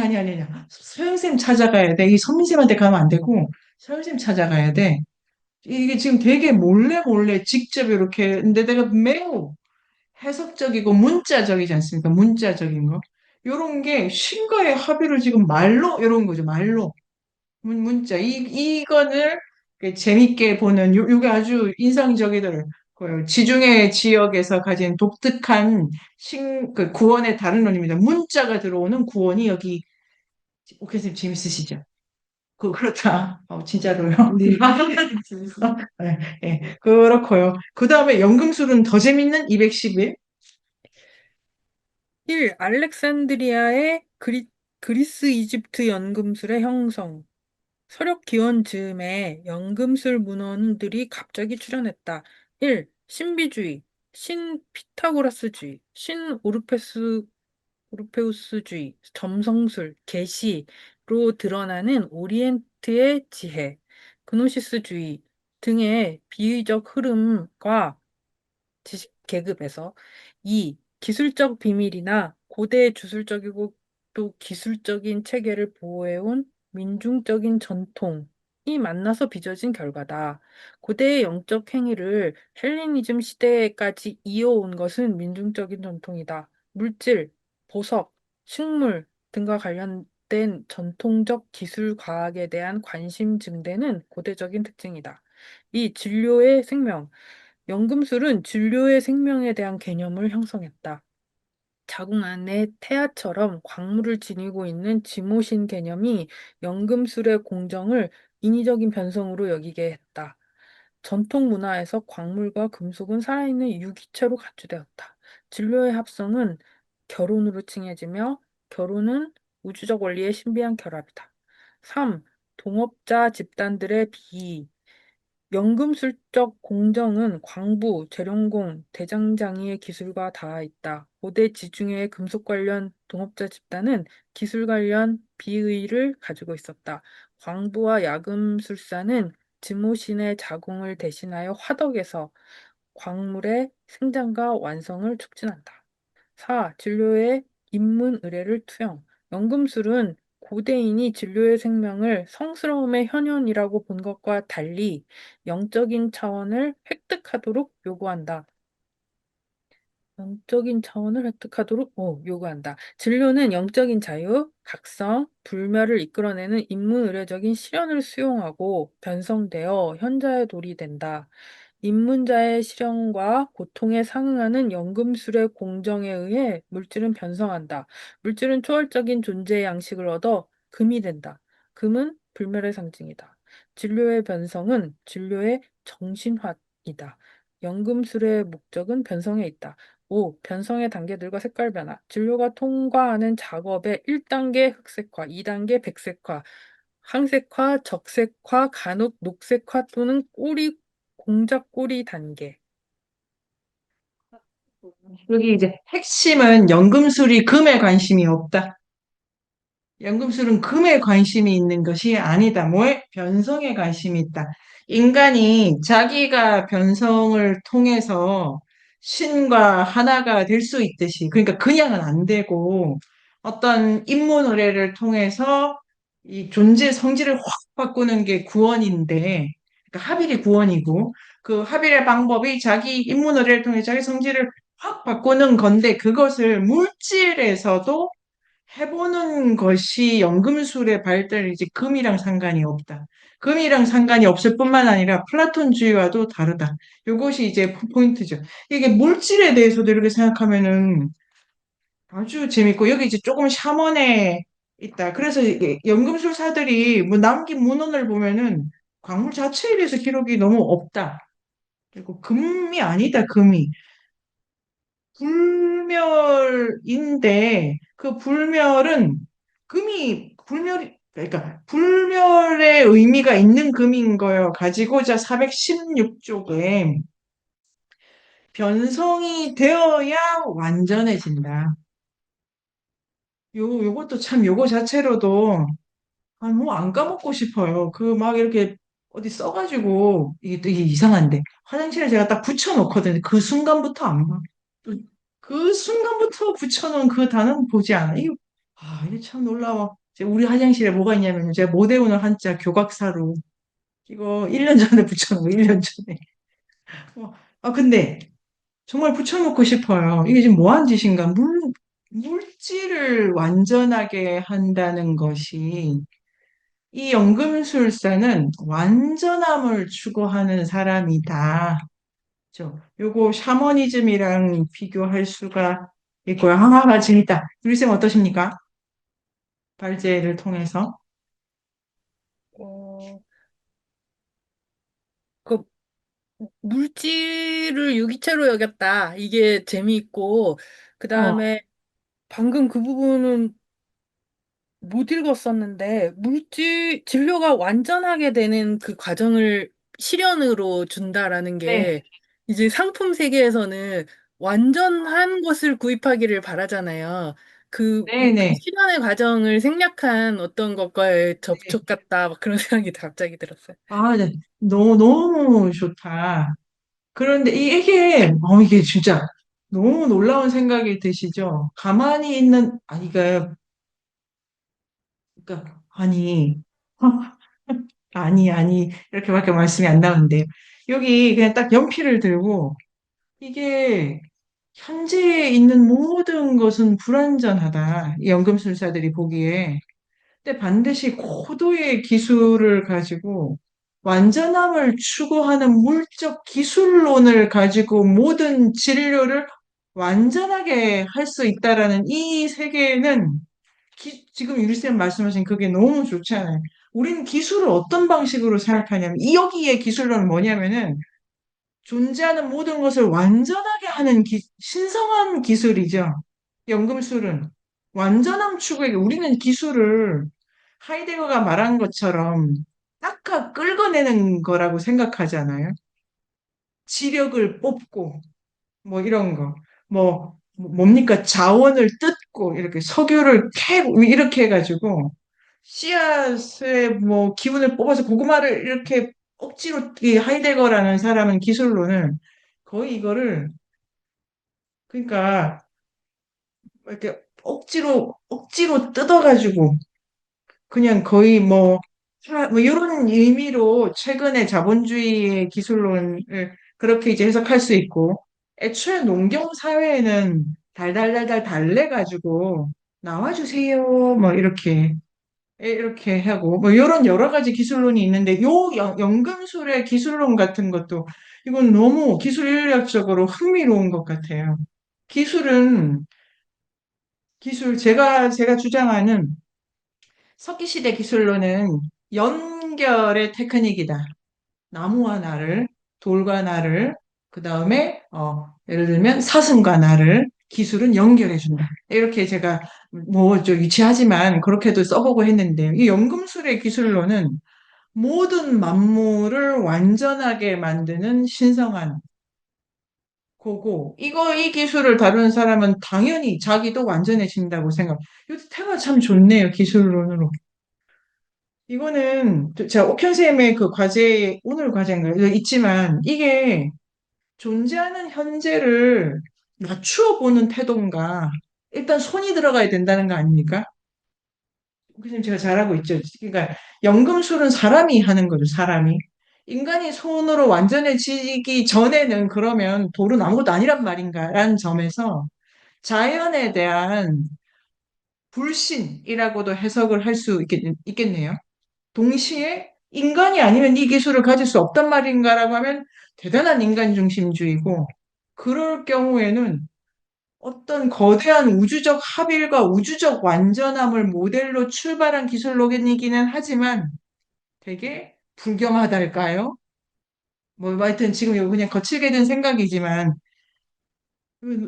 서영쌤 찾아가야 돼. 이 선민쌤한테 가면 안 되고 서영쌤 찾아가야 돼. 이게 지금 되게 몰래 몰래 직접 이렇게 근데 내가 매우 해석적이고 문자적이지 않습니까? 문자적인 거. 요런 게 신과의 합의를 지금 말로 이런 거죠. 말로. 문자. 이거를 재밌게 보는 요게 아주 인상적이더라고요. 지중해 지역에서 가진 독특한 구원의 다른 논입니다. 문자가 들어오는 구원이 여기 오케이 선생님 재밌으시죠? 그렇다. 진짜로요. 네. 재밌어. 네, 네, 그렇고요. 그 다음에 연금술은 더 재밌는 211. 1. 알렉산드리아의 그리스 이집트 연금술의 형성. 서력 기원 즈음에 연금술 문헌들이 갑자기 출현했다. 1. 신비주의, 신 피타고라스주의, 신 오르페우스주의, 점성술, 계시로 드러나는 오리엔트의 지혜, 그노시스주의 등의 비의적 흐름과 지식 계급에서 2. 기술적 비밀이나 고대 주술적이고 또 기술적인 체계를 보호해온 민중적인 전통이 만나서 빚어진 결과다. 고대의 영적 행위를 헬레니즘 시대까지 이어온 것은 민중적인 전통이다. 물질, 보석, 식물 등과 관련된 전통적 기술 과학에 대한 관심 증대는 고대적인 특징이다. 이 진료의 생명, 연금술은 진료의 생명에 대한 개념을 형성했다. 자궁 안에 태아처럼 광물을 지니고 있는 지모신 개념이 연금술의 공정을 인위적인 변성으로 여기게 했다. 전통 문화에서 광물과 금속은 살아있는 유기체로 간주되었다. 진료의 합성은 결혼으로 칭해지며 결혼은 우주적 원리의 신비한 결합이다. 3. 동업자 집단들의 비위 연금술적 공정은 광부, 재룡공, 대장장이의 기술과 닿아 있다. 고대 지중해의 금속 관련 동업자 집단은 기술 관련 비의를 가지고 있었다. 광부와 야금술사는 지모신의 자궁을 대신하여 화덕에서 광물의 생장과 완성을 촉진한다. 4. 진료의 입문 의례를 투영. 연금술은 고대인이 진료의 생명을 성스러움의 현현이라고 본 것과 달리 영적인 차원을 획득하도록 요구한다. 영적인 차원을 획득하도록 요구한다. 진료는 영적인 자유, 각성, 불멸을 이끌어내는 인문의례적인 실현을 수용하고 변성되어 현자의 돌이 된다. 입문자의 실현과 고통에 상응하는 연금술의 공정에 의해 물질은 변성한다. 물질은 초월적인 존재의 양식을 얻어 금이 된다. 금은 불멸의 상징이다. 진료의 변성은 진료의 정신화이다. 연금술의 목적은 변성에 있다. 5. 변성의 단계들과 색깔 변화. 진료가 통과하는 작업의 1단계 흑색화, 2단계 백색화, 항색화, 적색화, 간혹 녹색화 또는 꼬리 공작 꼬리 단계. 여기 이제 핵심은 연금술이 금에 관심이 없다. 연금술은 금에 관심이 있는 것이 아니다. 뭐에? 변성에 관심이 있다. 인간이 자기가 변성을 통해서 신과 하나가 될 수 있듯이, 그러니까 그냥은 안 되고, 어떤 입문의례를 통해서 이 존재 성질을 확 바꾸는 게 구원인데, 그러니까 합일이 구원이고, 그 합일의 방법이 자기 입문의례를 통해 자기 성질을 확 바꾸는 건데, 그것을 물질에서도 해보는 것이 연금술의 발달이지 금이랑 상관이 없다. 금이랑 상관이 없을 뿐만 아니라 플라톤주의와도 다르다. 이것이 이제 포인트죠. 이게 물질에 대해서도 이렇게 생각하면은 아주 재밌고 여기 이제 조금 샤먼에 있다. 그래서 이게 연금술사들이 뭐 남긴 문헌을 보면은 광물 자체에 대해서 기록이 너무 없다. 그리고 금이 아니다, 금이. 불멸인데 그 불멸은 금이 불멸이 그러니까 불멸의 의미가 있는 금인 거여 가지고자 416쪽에 변성이 되어야 완전해진다. 요것도 참 요거 자체로도 뭐 안 까먹고 싶어요. 그 막 이렇게 어디 써가지고 이게 이상한데 화장실에 제가 딱 붙여놓거든요. 그 순간부터 안 봐. 그 순간부터 붙여놓은 그 단어는 보지 않아. 이게 참 놀라워. 우리 화장실에 뭐가 있냐면 제가 못 외우는 한자 교각사로 이거 1년 전에 붙여놓은 거 1년 전에. 근데 정말 붙여놓고 싶어요. 이게 지금 뭐 하는 짓인가? 물질을 완전하게 한다는 것이 이 연금술사는 완전함을 추구하는 사람이다. 요거 샤머니즘이랑 비교할 수가 있고요. 재밌다. 유리쌤 어떠십니까? 발제를 통해서. 어, 그 물질을 유기체로 여겼다. 이게 재미있고, 그 어, 다음에 방금 그 부분은 못 읽었었는데, 진료가 완전하게 되는 그 과정을 실현으로 준다라는 네, 게, 이제 상품 세계에서는 완전한 것을 구입하기를 바라잖아요. 그 네네. 실현의 과정을 생략한 어떤 것과의 네. 접촉 같다, 막 그런 생각이 갑자기 들었어요. 네. 너무 좋다. 그런데 이게 진짜 너무 놀라운 생각이 드시죠? 가만히 있는, 아니, 이렇게밖에 말씀이 안 나오는데, 여기 그냥 딱 연필을 들고, 이게 현재에 있는 모든 것은 불완전하다. 이 연금술사들이 보기에. 근데 반드시 고도의 기술을 가지고 완전함을 추구하는 물적 기술론을 가지고 모든 진료를 완전하게 할 수 있다라는 이 세계는 지금 유리쌤 말씀하신 그게 너무 좋잖아요. 우리는 기술을 어떤 방식으로 생각하냐면 여기에 기술론은 뭐냐면은 존재하는 모든 것을 완전하게 하는 신성한 기술이죠. 연금술은 완전함 추구에게 우리는 기술을 하이데거가 말한 것처럼 닦아 끌어내는 거라고 생각하잖아요. 지력을 뽑고, 뭐 이런 거. 뭡니까? 자원을 뜯고, 이렇게 석유를 캐고, 이렇게 해가지고, 씨앗의 뭐 기운을 뽑아서 고구마를 이렇게 억지로 이 하이데거라는 사람은 기술로는 거의 이거를 그러니까 이렇게 억지로 뜯어가지고 그냥 거의 뭐 이런 의미로 최근에 자본주의의 기술론을 그렇게 이제 해석할 수 있고 애초에 농경 사회에는 달달달달 달래가지고 나와주세요 뭐 이렇게 하고 뭐 이런 여러 가지 기술론이 있는데 요 연금술의 기술론 같은 것도 이건 너무 기술 인류학적으로 흥미로운 것 같아요. 기술은 제가 주장하는 석기시대 기술로는 연결의 테크닉이다. 나무와 나를, 돌과 나를, 그 다음에, 예를 들면 사슴과 나를 기술은 연결해준다. 이렇게 제가 좀 유치하지만 그렇게도 써보고 했는데, 이 연금술의 기술로는 모든 만물을 완전하게 만드는 신성한 이 기술을 다루는 사람은 당연히 자기도 완전해진다고 생각. 이 테마 참 좋네요, 기술론으로. 이거는 제가 옥현쌤의 그 과제, 오늘 과제인가요? 있지만 이게 존재하는 현재를 낮추어 보는 태도인가? 일단 손이 들어가야 된다는 거 아닙니까? 옥현쌤 제가 잘하고 있죠. 그러니까 연금술은 사람이 하는 거죠, 사람이. 인간이 손으로 완전해지기 전에는 그러면 돌은 아무것도 아니란 말인가라는 점에서 자연에 대한 불신이라고도 해석을 할 수 있겠네요. 동시에 인간이 아니면 이 기술을 가질 수 없단 말인가라고 하면 대단한 인간 중심주의고, 그럴 경우에는 어떤 거대한 우주적 합일과 우주적 완전함을 모델로 출발한 기술로기는 하지만 되게 불경하달까요? 뭐 하여튼 지금 이거 그냥 거칠게 든 생각이지만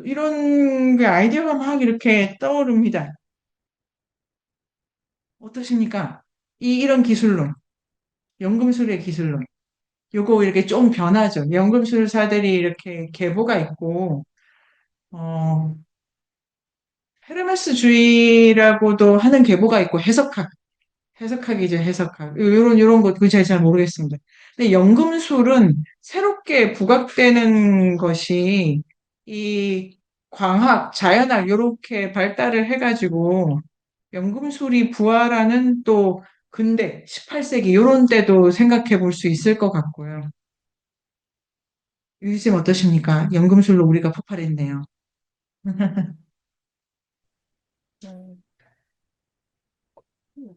이런 게 아이디어가 막 이렇게 떠오릅니다. 어떠십니까? 이런 기술론, 연금술의 기술론. 요거 이렇게 좀 변하죠. 연금술사들이 이렇게 계보가 있고, 어, 헤르메스주의라고도 하는 계보가 있고, 해석학이죠, 해석학. 요런 것, 그 제가 잘 모르겠습니다. 근데 연금술은 새롭게 부각되는 것이 이 광학, 자연학, 요렇게 발달을 해가지고, 연금술이 부활하는 또 근대, 18세기, 요런 때도 생각해 볼 수 있을 것 같고요. 유기쌤 어떠십니까? 연금술로 우리가 폭발했네요. 음,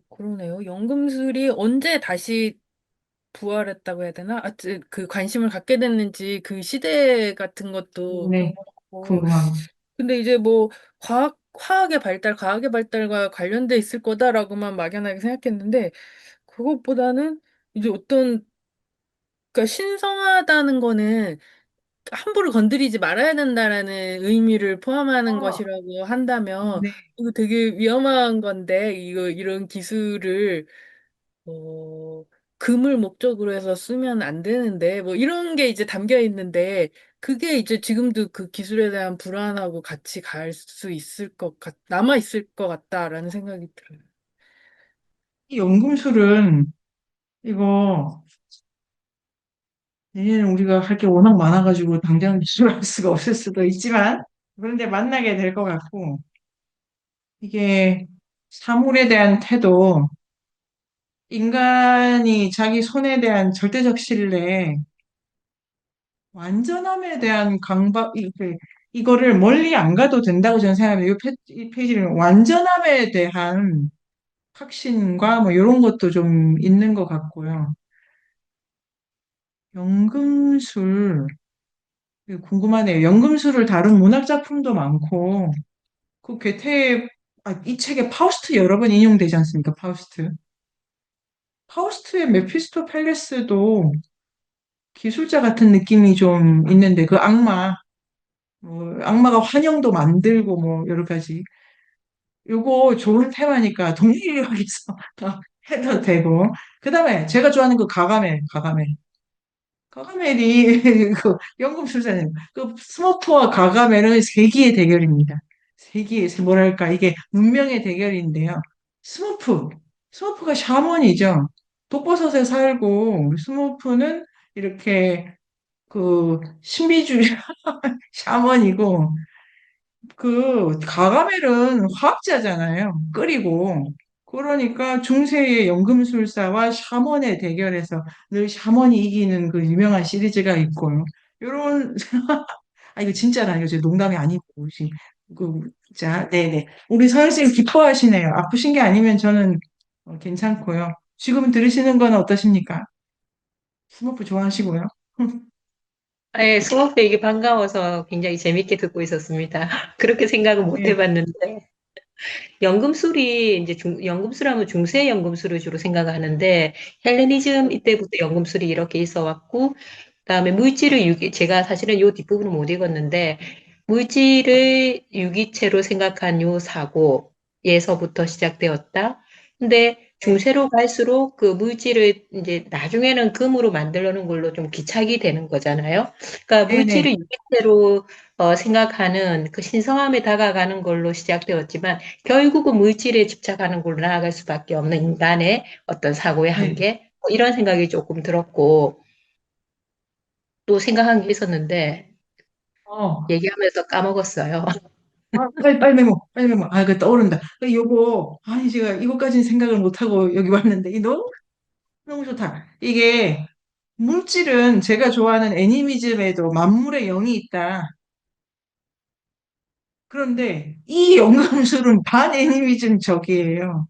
그러네요. 연금술이 언제 다시 부활했다고 해야 되나? 그 관심을 갖게 됐는지 그 시대 같은 것도 네, 궁금하고. 궁금하고. 근데 이제 뭐 과학의 발달과 관련돼 있을 거다라고만 막연하게 생각했는데 그것보다는 이제 그러니까 신성하다는 거는 함부로 건드리지 말아야 된다라는 의미를 포함하는 어, 것이라고 한다면 네. 이거 되게 위험한 건데 이런 기술을 어, 금을 목적으로 해서 쓰면 안 되는데, 뭐 이런 게 이제 담겨 있는데, 그게 이제 지금도 그 기술에 대한 불안하고 같이 갈 수 남아 있을 것 같다라는 생각이 들어요. 이 연금술은 이거 내년에 우리가 할 게 워낙 많아가지고 당장 기술할 수가 없을 수도 있지만 그런데 만나게 될 것 같고 이게 사물에 대한 태도, 인간이 자기 손에 대한 절대적 신뢰, 완전함에 대한 이거를 멀리 안 가도 된다고 저는 생각해요. 이 페이지는 완전함에 대한 확신과 뭐 이런 것도 좀 있는 것 같고요. 연금술, 이거 궁금하네요. 연금술을 다룬 문학 작품도 많고, 이 책에 파우스트 여러 번 인용되지 않습니까? 파우스트. 파우스트의 메피스토펠레스도 기술자 같은 느낌이 좀 있는데, 그 악마가 환영도 만들고 뭐 여러 가지. 요거 좋은 테마니까 동일하겠어. 해도 되고. 그다음에 제가 좋아하는 그 가가멜. 가가멜이 그 연금술사님 그 스머프와 가가멜은 세기의 대결입니다. 세기의 뭐랄까 이게 문명의 대결인데요. 스머프 스머프가 샤먼이죠. 독버섯에 살고 스머프는 이렇게 그 신비주의 샤먼이고 그 가가멜은 화학자잖아요. 끓이고. 그러니까 중세의 연금술사와 샤먼의 대결에서 늘 샤먼이 이기는 그 유명한 시리즈가 있고요. 요런 아 이거 진짜라 이거 제 농담이 아니고 지금 그 자, 네네. 우리 서현 쌤 기뻐하시네요. 아프신 게 아니면 저는 괜찮고요. 지금 들으시는 건 어떠십니까? 스모프 좋아하시고요. 예, 수업에 이게 반가워서 굉장히 재밌게 듣고 있었습니다. 그렇게 생각은 못 네, 해봤는데. 연금술이 이제 연금술하면 중세 연금술을 주로 생각하는데 헬레니즘 이때부터 연금술이 이렇게 있어 왔고 그다음에 물질을 제가 사실은 요 뒷부분은 못 읽었는데 물질을 유기체로 생각한 요 사고에서부터 시작되었다. 근데 네, 중세로 갈수록 그 물질을 이제 나중에는 금으로 만들려는 걸로 좀 기착이 되는 거잖아요. 그러니까 물질을 네네. 유기체로 생각하는 그 신성함에 다가가는 걸로 시작되었지만 결국은 물질에 집착하는 걸로 나아갈 수밖에 없는 인간의 어떤 사고의 네. 한계? 뭐 이런 생각이 조금 들었고, 또 생각한 게 있었는데, 어. 얘기하면서 까먹었어요. 아, 빨리 메모. 아, 그 떠오른다. 요거, 아니, 제가 이것까지는 생각을 못하고 여기 왔는데, 이 너무, 너무 좋다. 이게, 물질은 제가 좋아하는 애니미즘에도 만물의 영이 있다. 그런데 이 영감술은 반애니미즘 적이에요.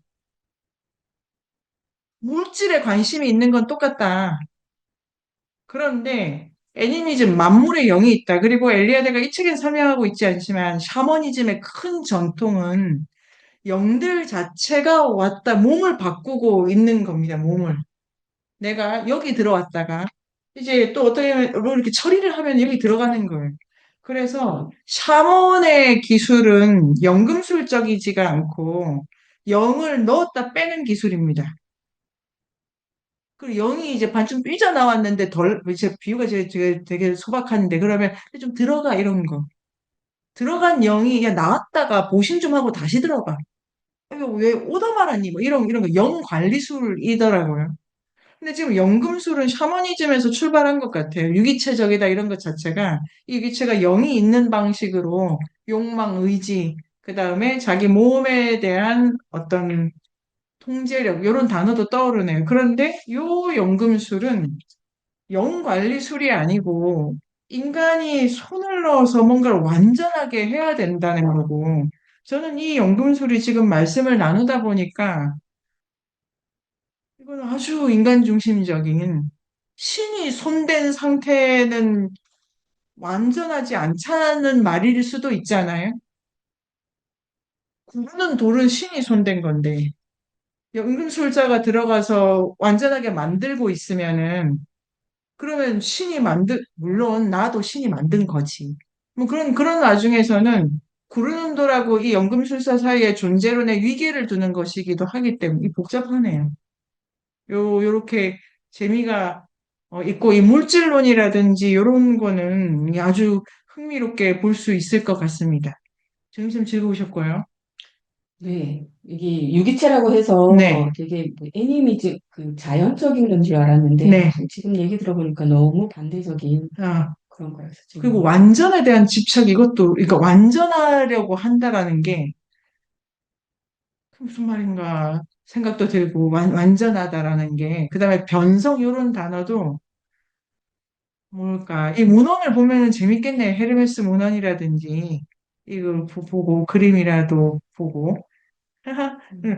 물질에 관심이 있는 건 똑같다. 그런데 애니미즘 만물의 영이 있다. 그리고 엘리아드가 이 책에 설명하고 있지 않지만 샤머니즘의 큰 전통은 영들 자체가 왔다, 몸을 바꾸고 있는 겁니다, 몸을. 내가 여기 들어왔다가, 이제 또 어떻게 하면, 뭐 이렇게 처리를 하면 여기 들어가는 거예요. 그래서 샤먼의 기술은 연금술적이지가 않고, 영을 넣었다 빼는 기술입니다. 그리고 영이 이제 반쯤 삐져나왔는데 이제 비유가 되게 소박한데, 그러면 좀 들어가, 이런 거. 들어간 영이 그냥 나왔다가 보신 좀 하고 다시 들어가. 이거 왜 오다 말았니? 뭐 이런 거 영관리술이더라고요. 근데 지금 연금술은 샤머니즘에서 출발한 것 같아요. 유기체적이다 이런 것 자체가 이 유기체가 영이 있는 방식으로 욕망, 의지, 그 다음에 자기 몸에 대한 어떤 통제력 이런 단어도 떠오르네요. 그런데 요 연금술은 영관리술이 아니고 인간이 손을 넣어서 뭔가를 완전하게 해야 된다는 거고 저는 이 연금술이 지금 말씀을 나누다 보니까 이건 아주 인간 중심적인 신이 손댄 상태는 완전하지 않다는 말일 수도 있잖아요. 구르는 돌은 신이 손댄 건데 연금술자가 들어가서 완전하게 만들고 있으면은 그러면 물론 나도 신이 만든 거지. 뭐 그런 와중에서는 구르는 돌하고 이 연금술사 사이의 존재론의 위계를 두는 것이기도 하기 때문에 이 복잡하네요. 요렇게 재미가 있고, 이 물질론이라든지 요런 거는 아주 흥미롭게 볼 수 있을 것 같습니다. 점심 즐거우셨고요. 네, 이게 유기체라고 해서 네, 되게 뭐 애니미즈 그 자연적인 건 줄 알았는데 네. 지금 얘기 들어보니까 너무 반대적인 아, 그런 거여서 그리고 좀 완전에 대한 집착 이것도, 그러니까 완전하려고 한다라는 게 무슨 말인가 생각도 들고, 완전하다라는 게, 그 다음에 변성 요런 단어도 뭘까? 이 문헌을 보면은 재밌겠네. 헤르메스 문헌이라든지 이걸 보고 그림이라도 보고 하고 네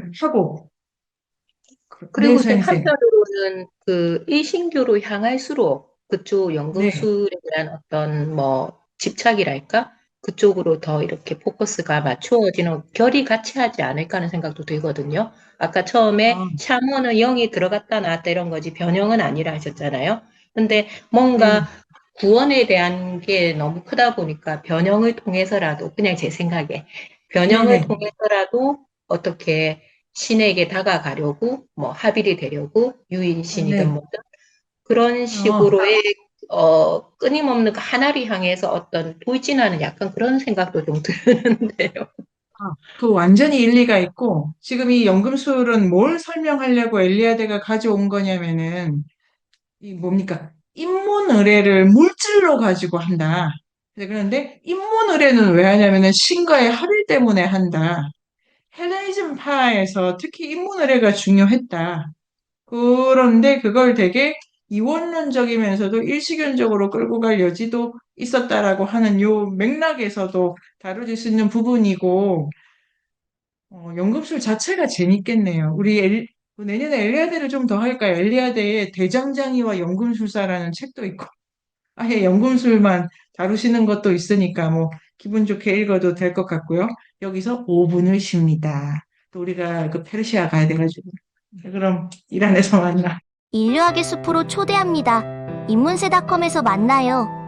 그리고 또 선생님 한편으로는 그 일신교로 향할수록 그쪽 네 연금술에 대한 어떤 뭐 집착이랄까? 그쪽으로 더 이렇게 포커스가 맞추어지는 결이 같이 하지 않을까 하는 생각도 들거든요. 아까 아, 처음에 샤먼은 영이 들어갔다 나왔다 이런 거지 변형은 아니라 하셨잖아요. 근데 뭔가 네네 구원에 대한 게 너무 크다 보니까 변형을 통해서라도 그냥 제 생각에 변형을 네네 통해서라도 어떻게 신에게 다가가려고 뭐 합일이 되려고 유일신이든 네. 뭐든 그런 어, 식으로의 끊임없는 그 하나를 향해서 어떤 돌진하는 약간 그런 생각도 좀 드는데요. 그 완전히 일리가 있고, 지금 이 연금술은 뭘 설명하려고 엘리아드가 가져온 거냐면은, 이 뭡니까? 인문 의례를 물질로 가지고 한다. 그런데 인문 의례는 왜 하냐면은 신과의 합일 때문에 한다. 헬레니즘파에서 특히 인문 의례가 중요했다. 그런데 그걸 되게 이원론적이면서도 일시견적으로 끌고 갈 여지도 있었다라고 하는 요 맥락에서도 다뤄질 수 있는 부분이고, 연금술 자체가 재밌겠네요. 내년에 엘리아드를 좀 더 할까요? 엘리아드의 대장장이와 연금술사라는 책도 있고, 아예 연금술만 다루시는 것도 있으니까 뭐 기분 좋게 읽어도 될 것 같고요. 여기서 5분을 쉽니다. 또 우리가 그 페르시아 가야 돼가지고. 그럼 일 안에서 만나. 인류학의 숲으로 초대합니다. 인문세닷컴에서 만나요.